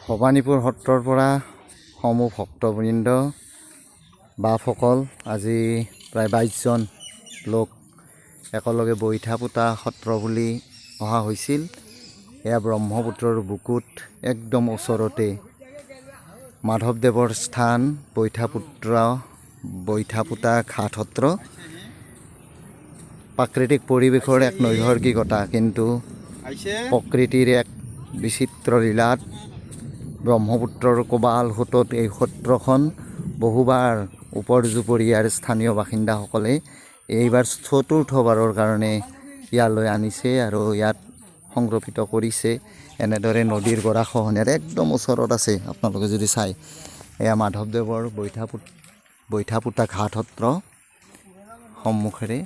ভবানীপুৰ সত্ৰৰ পৰা সমূহ ভক্তবৃন্দ বাপসকল আজি প্ৰায় 22জন লোক একেলগে বৈঠা পোতা সত্ৰ বুলি অহা হৈছিল। এয়া ব্ৰহ্মপুত্ৰৰ বুকুত একদম ওচৰতে মাধৱদেৱৰ স্থান বৈঠা পোতা ঘাট সত্ৰ। প্ৰাকৃতিক পৰিৱেশৰ এক নৈসৰ্গিকতা, কিন্তু প্ৰকৃতিৰ এক বিচিত্ৰ লীলাত ব্ৰহ্মপুত্ৰৰ কোবাল সোঁতত এই সত্ৰখন বহুবাৰ উপৰ্যুপৰীয়াৰ স্থানীয় বাসিন্দাসকলে এইবাৰ চতুৰ্থবাৰৰ কাৰণে ইয়ালৈ আনিছে আৰু ইয়াত সংৰক্ষিত কৰিছে। এনেদৰে নদীৰ গৰাখহনীয়াৰ একদম ওচৰত আছে। আপোনালোকে যদি চাই, এয়া মাধৱদেৱৰ বৈঠা পোতা ঘাট সত্ৰ সন্মুখেৰে।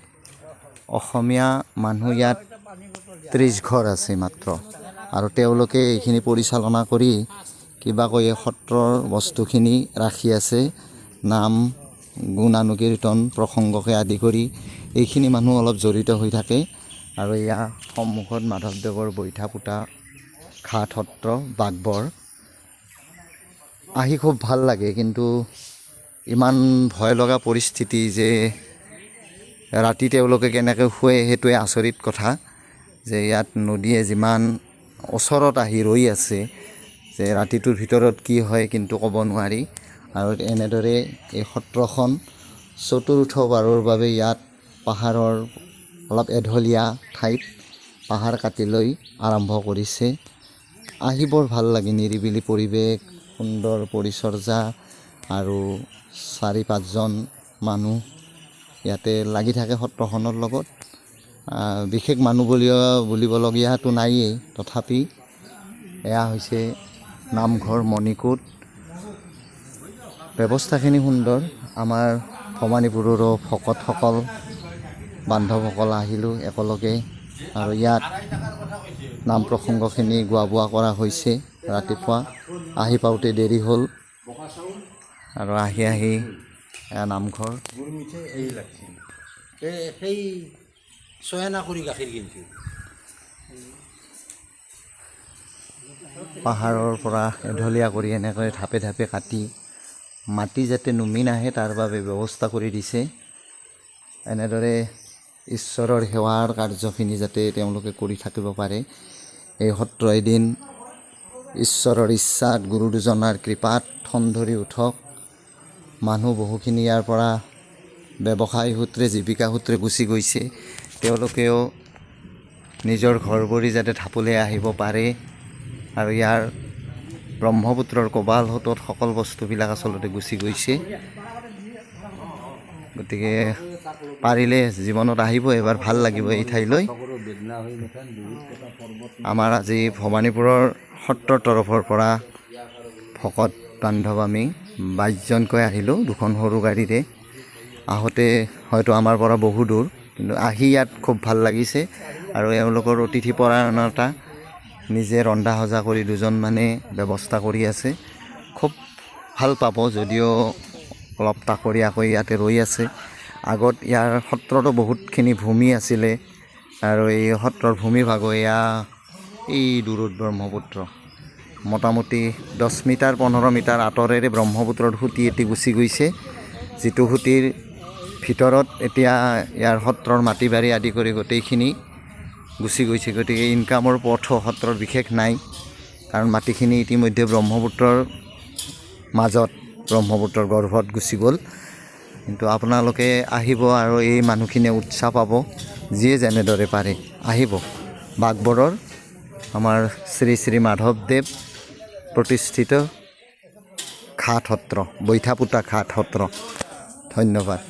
অসমীয়া মানুহ ইয়াত 30 ঘৰ আছে মাত্ৰ, আৰু তেওঁলোকে এইখিনি পৰিচালনা কৰি কিবাকৈ এই সত্ৰৰ বস্তুখিনি ৰাখি আছে। নাম গুণানুকীৰ্তন প্ৰসংগকে আদি কৰি এইখিনি মানুহ অলপ জড়িত হৈ থাকে। আৰু ইয়াৰ সন্মুখত মাধৱদেৱৰ বৈঠা পোতা ঘাট সত্ৰ বাঘবৰ। আহি খুব ভাল লাগে, কিন্তু ইমান ভয় লগা পৰিস্থিতি যে ৰাতি তেওঁলোকে কেনেকৈ শুৱে সেইটোৱে আচৰিত কথা। যে ইয়াত নদীয়ে যিমান ওচৰত আহি ৰৈ আছে, যে ৰাতিটোৰ ভিতৰত কি হয় কিন্তু ক'ব নোৱাৰি। আৰু এনেদৰে এই সত্ৰখন চতুৰ্থবাৰৰ বাবে ইয়াত পাহাৰৰ অলপ এঢলীয়া ঠাইত পাহাৰ কাটি লৈ আৰম্ভ কৰিছে। আহি বৰ ভাল লাগে, নিৰিবিলি পৰিৱেশ, সুন্দৰ পৰিচৰ্যা, আৰু 4-5জন মানুহ ইয়াতে লাগি থাকে সত্ৰখনৰ লগত। বিশেষ মানুহ বুলিবলগীয়াটো নায়েই, তথাপি এয়া হৈছে নামঘৰ মণিকূট। ব্যৱস্থাখিনি সুন্দৰ। আমাৰ ভবানীপুৰৰো ভকতসকল বান্ধৱসকল আহিলোঁ একেলগে, আৰু ইয়াত নাম প্ৰসংগখিনি গোৱা বোৱা কৰা হৈছে। ৰাতিপুৱা আহি পাওঁতে দেৰি হ'ল, আৰু আহি এয়া নামঘৰ। পাহাৰৰ পৰা এঢলীয়া কৰি এনেকৈ ঢাপে ঢাপে কাটি মাটি যাতে নুমি নাহে তাৰ বাবে ব্যৱস্থা কৰি দিছে। এনেদৰে ঈশ্বৰৰ সেৱাৰ কাৰ্যখিনি যাতে তেওঁলোকে কৰি থাকিব পাৰে। এই সত্ৰ এদিন ঈশ্বৰৰ ইচ্ছাত, গুৰু দুজনাৰ কৃপাত ঠন ধৰি উঠক। মানুহ বহুখিনি ইয়াৰ পৰা ব্যৱসায় সূত্ৰে, জীৱিকা সূত্ৰে গুচি গৈছে। তেওঁলোকেও নিজৰ ঘৰবোৰী যাতে ঢাপলৈ আহিব পাৰে। আৰু ইয়াৰ ব্ৰহ্মপুত্ৰৰ কোবাল সোঁতত সকলো বস্তুবিলাক আচলতে গুচি গৈছে। গতিকে পাৰিলে জীৱনত আহিব, এবাৰ ভাল লাগিব এই ঠাইলৈ। আমাৰ আজি ভবানীপুৰৰ সত্ৰৰ তৰফৰ পৰা ভকত বান্ধৱ আমি 22জনকৈ আহিলোঁ, 2খন সৰু গাড়ীৰে। আহোঁতে হয়তো আমাৰ পৰা বহু দূৰ, কিন্তু আহি ইয়াত খুব ভাল লাগিছে। আৰু এওঁলোকৰ অতিথি পৰায়ণতা, নিজে ৰন্ধা সজা কৰি 2জন মানে ব্যৱস্থা কৰি আছে। খুব ভাল পাব, যদিও অলপ তাকৰীয়াকৈ ইয়াতে ৰৈ আছে। আগত ইয়াৰ সত্ৰতো বহুতখিনি ভূমি আছিলে, আৰু এই সত্ৰৰ ভূমিভাগো এয়া এই দূৰত ব্ৰহ্মপুত্ৰ। মোটামুটি 10 মিটাৰ 15 মিটাৰ আঁতৰেৰে ব্ৰহ্মপুত্ৰৰ সুঁতি এটি গুচি গৈছে, যিটো সুঁতিৰ ভিতৰত এতিয়া ইয়াৰ সত্ৰৰ মাটি বাৰী আদি কৰি গোটেইখিনি গুচি গৈছে। গতিকে ইনকামৰ পথো সত্ৰৰ বিশেষ নাই, কাৰণ মাটিখিনি ইতিমধ্যে ব্ৰহ্মপুত্ৰৰ মাজত, ব্ৰহ্মপুত্ৰৰ গৰ্ভত গুচি গ'ল। কিন্তু আপোনালোকে আহিব আৰু এই মানুহখিনিয়ে উৎসাহ পাব, যিয়ে যেনেদৰে পাৰে আহিব। বাঘবৰৰ আমাৰ শ্ৰী শ্ৰী মাধৱদেৱ প্ৰতিষ্ঠিত ঘাট সত্ৰ, বৈঠা পোতা ঘাট সত্ৰ। ধন্যবাদ।